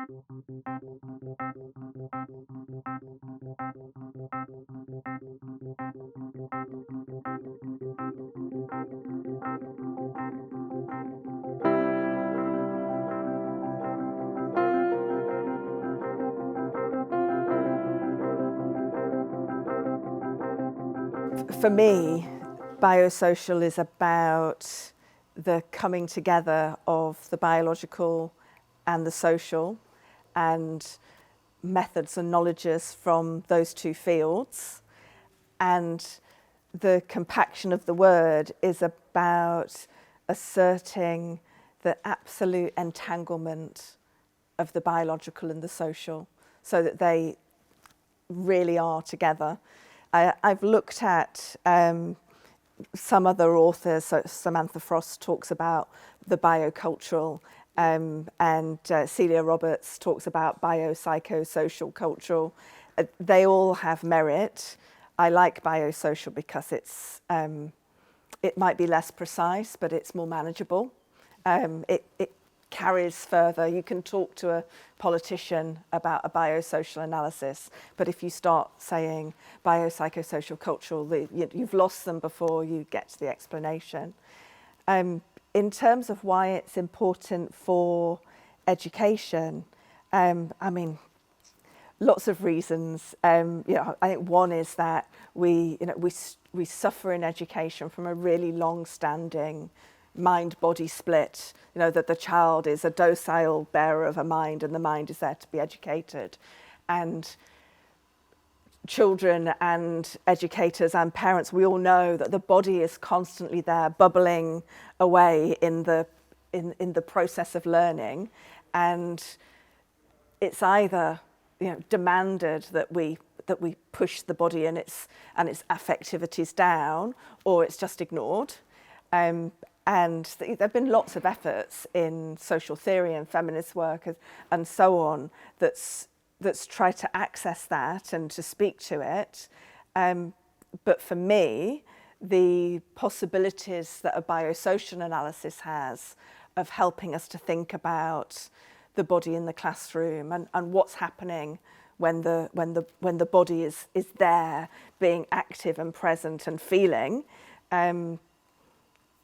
For me, biosocial is about the coming together of the biological and the social, and methods and knowledges from those two fields. And the compaction of the word is about asserting the absolute entanglement of the biological and the social, so that they really are together. I've looked at some other authors, so Samantha Frost talks about the biocultural, and Celia Roberts talks about biopsychosocial cultural. They all have merit. I like biosocial because it might be less precise, but it's more manageable. It carries further. You can talk to a politician about a biosocial analysis, but if you start saying biopsychosocial cultural, you've lost them before you get to the explanation. In terms of why it's important for education, I mean, lots of reasons. I think one is that we suffer in education from a really long-standing mind-body split, that the child is a docile bearer of a mind and the mind is there to be educated. And children and educators and parents, we all know that the body is constantly there bubbling away in the process of learning, and it's either demanded that we push the body and its affectivities down, or it's just ignored. And there have been lots of efforts in social theory and feminist work and so on that's tried to access that and to speak to it. But for me, the possibilities that a biosocial analysis has of helping us to think about the body in the classroom and what's happening when the body is there, being active and present and feeling,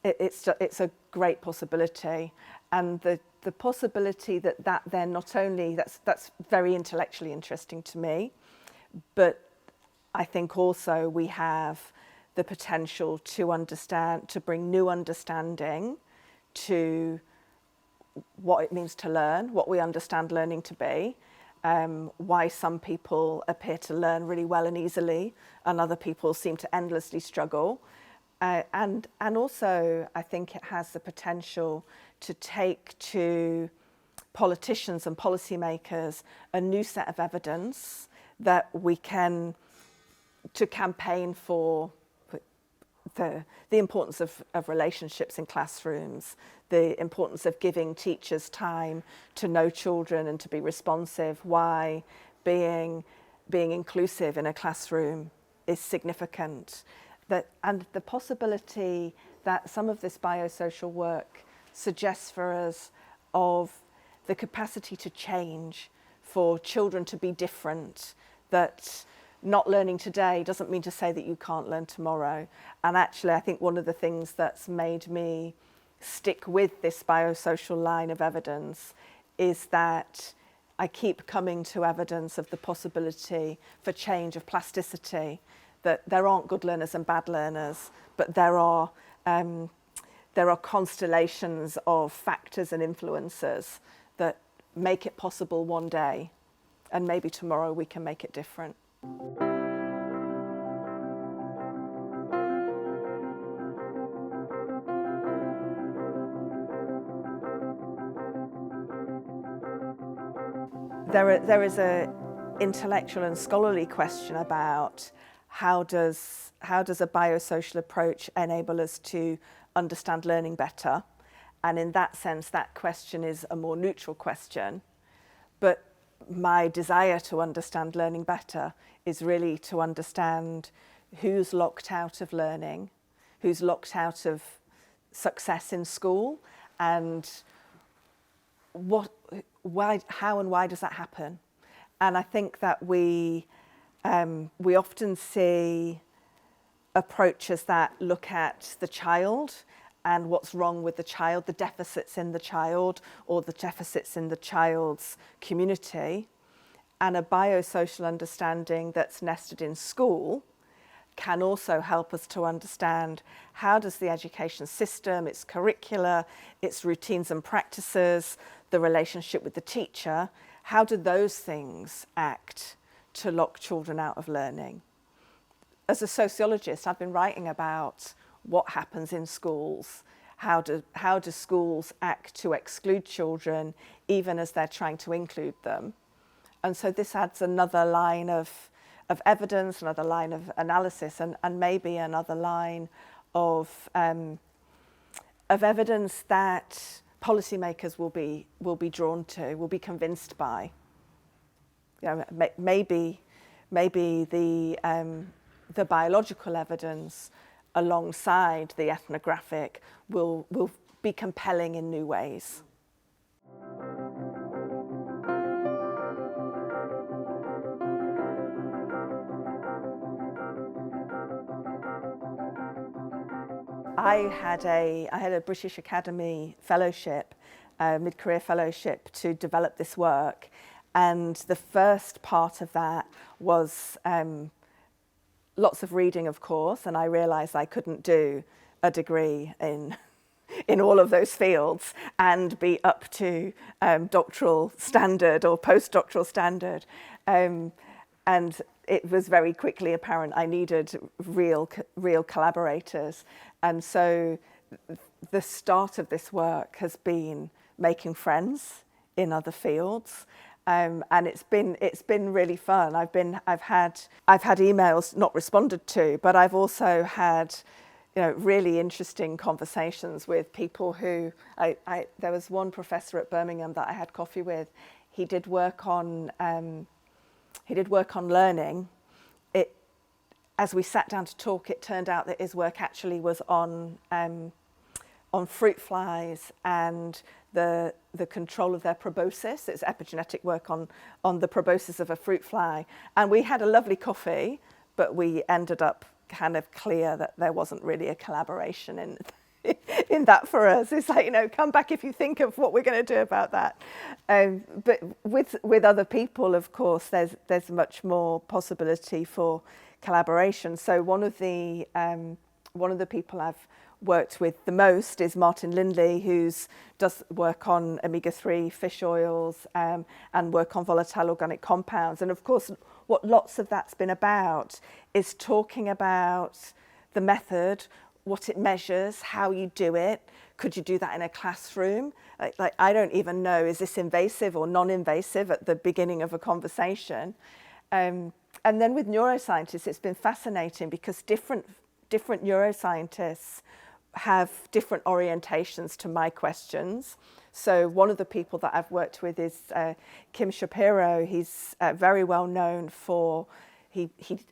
it's a great possibility. And the possibility that then not only, that's very intellectually interesting to me, but I think also we have the potential to bring new understanding to what it means to learn, what we understand learning to be, why some people appear to learn really well and easily, and other people seem to endlessly struggle. And also, I think it has the potential to take to politicians and policymakers a new set of evidence that we can to campaign for the importance of relationships in classrooms, the importance of giving teachers time to know children and to be responsive, why being inclusive in a classroom is significant. And the possibility that some of this biosocial work suggests for us of the capacity to change, for children to be different, that not learning today doesn't mean to say that you can't learn tomorrow. And actually, I think one of the things that's made me stick with this biosocial line of evidence is that I keep coming to evidence of the possibility for change, of plasticity, that there aren't good learners and bad learners, but there are constellations of factors and influences that make it possible one day, and maybe tomorrow we can make it different. There is an intellectual and scholarly question about how does a biosocial approach enable us to understand learning better? And in that sense, that question is a more neutral question. But my desire to understand learning better is really to understand who's locked out of learning, who's locked out of success in school, and how and why does that happen? And I think that we often see approaches that look at the child and what's wrong with the child, the deficits in the child or the deficits in the child's community, and a biosocial understanding that's nested in school can also help us to understand how does the education system, its curricula, its routines and practices, the relationship with the teacher, how do those things act to lock children out of learning? As a sociologist, I've been writing about what happens in schools, how do schools act to exclude children even as they're trying to include them. And so this adds another line of evidence, another line of analysis, and maybe another line of evidence that policymakers will be drawn to, will be convinced by. You know, maybe the biological evidence alongside the ethnographic will be compelling in new ways. I had a British Academy fellowship, mid-career fellowship, to develop this work, and the first part of that was lots of reading, of course, and I realised I couldn't do a degree in all of those fields and be up to doctoral standard or postdoctoral standard. And it was very quickly apparent I needed real collaborators. And so the start of this work has been making friends in other fields. And it's been really fun. I've had emails not responded to, but I've also had, you know, really interesting conversations with people who there was one professor at Birmingham that I had coffee with. He did work on learning. As we sat down to talk, it turned out that his work actually was on fruit flies and the control of their proboscis. It's epigenetic work on the proboscis of a fruit fly. And we had a lovely coffee, but we ended up kind of clear that there wasn't really a collaboration in that for us. It's like, you know, come back if you think of what we're going to do about that. But with other people, of course, there's much more possibility for collaboration. So one of the people I've worked with the most is Martin Lindley, who does work on omega-3 fish oils and work on volatile organic compounds. And of course, what lots of that's been about is talking about the method, what it measures, how you do it. Could you do that in a classroom? Like I don't even know, is this invasive or non-invasive at the beginning of a conversation? And then with neuroscientists, it's been fascinating because different neuroscientists have different orientations to my questions. So one of the people that I've worked with is Kim Shapiro. He's very well known for, he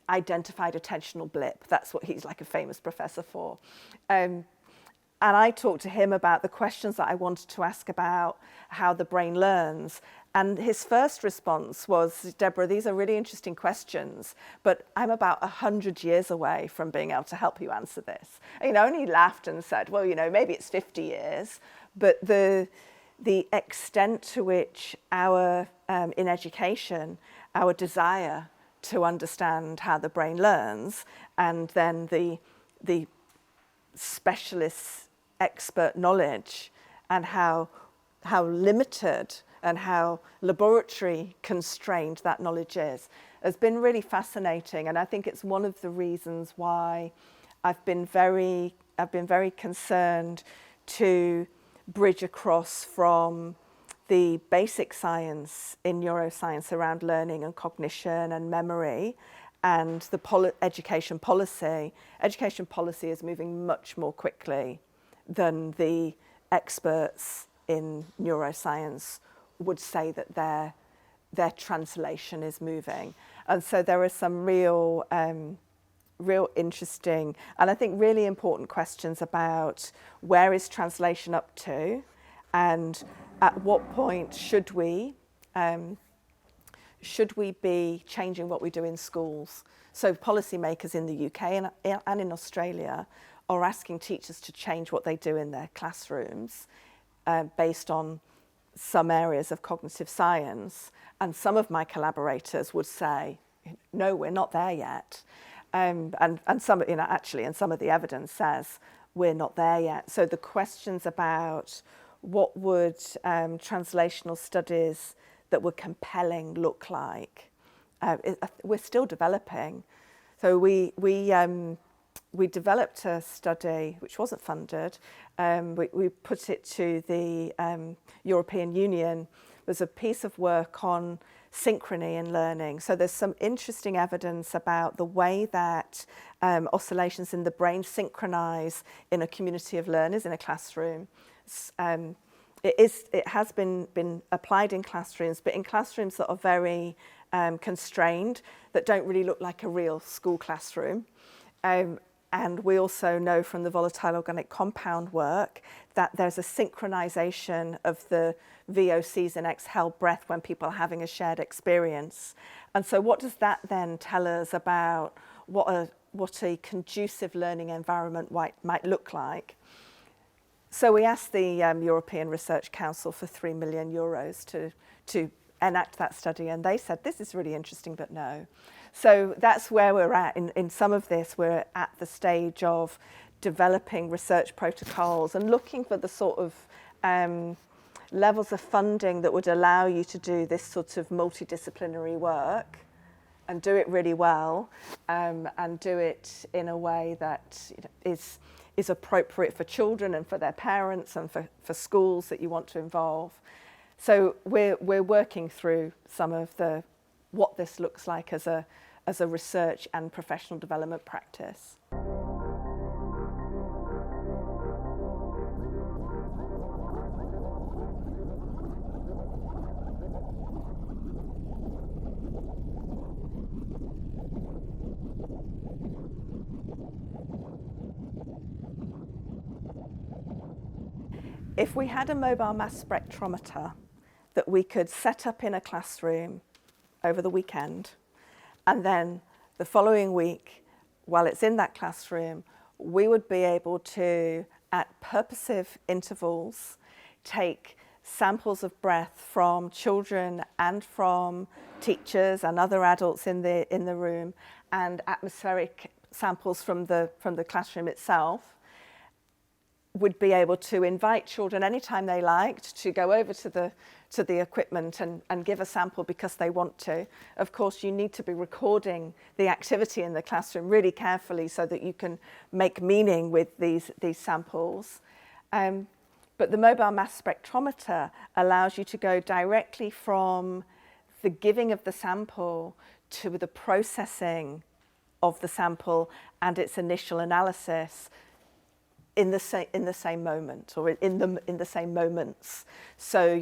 identified attentional blip. That's what he's like a famous professor for. And I talked to him about the questions that I wanted to ask about how the brain learns. And his first response was, Deborah, these are really interesting questions, but I'm about 100 years away from being able to help you answer this. And, and he laughed and said, well, maybe it's 50 years, but the extent to which in education, our desire to understand how the brain learns, and then the specialist expert knowledge, and how limited and how laboratory constrained that knowledge is, has been really fascinating. And I think it's one of the reasons why I've been very concerned to bridge across from the basic science in neuroscience around learning and cognition and memory and the education policy. Education policy is moving much more quickly than the experts in neuroscience would say that their translation is moving. And so there are some real interesting and I think really important questions about where is translation up to, and at what point should we be changing what we do in schools? So policymakers in the UK and in Australia are asking teachers to change what they do in their classrooms based on some areas of cognitive science. And some of my collaborators would say, no, we're not there yet. And some, actually, and some of the evidence says we're not there yet. So the questions about what would translational studies that were compelling look like, we're still developing. So we developed a study which wasn't funded. We put it to the European Union. There's a piece of work on synchrony in learning. So there's some interesting evidence about the way that oscillations in the brain synchronize in a community of learners in a classroom. It has been applied in classrooms, but in classrooms that are very constrained, that don't really look like a real school classroom. And we also know from the volatile organic compound work that there's a synchronization of the VOCs and exhale breath when people are having a shared experience. And so what does that then tell us about what a conducive learning environment might look like? So we asked the European Research Council for €3 million to enact that study, and they said, this is really interesting, but no. So that's where we're at. In some of this, we're at the stage of developing research protocols and looking for the sort of levels of funding that would allow you to do this sort of multidisciplinary work and do it really well, and do it in a way that is appropriate for children and for their parents and for schools that you want to involve. So we're working through some of what this looks like as a research and professional development practice. If we had a mobile mass spectrometer that we could set up in a classroom over the weekend, and then the following week, while it's in that classroom, we would be able to, at purposive intervals, take samples of breath from children and from teachers and other adults in the room, and atmospheric samples from the classroom itself, would be able to invite children anytime they liked to go over to the equipment and give a sample because they want to. Of course, you need to be recording the activity in the classroom really carefully so that you can make meaning with these samples. But the mobile mass spectrometer allows you to go directly from the giving of the sample to the processing of the sample and its initial analysis in the same moment, or in the same moments. So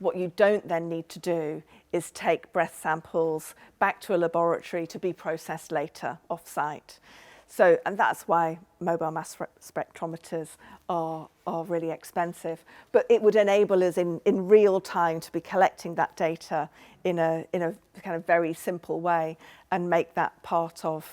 what you don't then need to do is take breath samples back to a laboratory to be processed later off-site. So, and that's why mobile mass spectrometers are really expensive. But it would enable us in real time to be collecting that data in a kind of very simple way and make that part of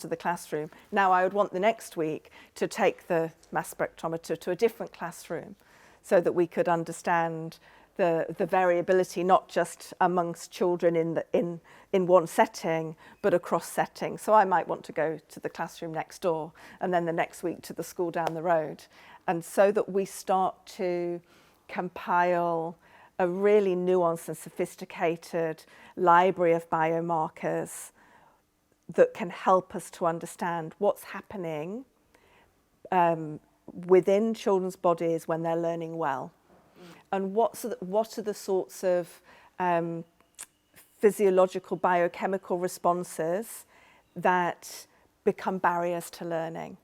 the classroom. Now I would want the next week to take the mass spectrometer to a different classroom so that we could understand the variability, not just amongst children in one setting, but across settings. So I might want to go to the classroom next door and then the next week to the school down the road. And so that we start to compile a really nuanced and sophisticated library of biomarkers that can help us to understand what's happening within children's bodies when they're learning well. And what are the sorts of physiological, biochemical responses that become barriers to learning.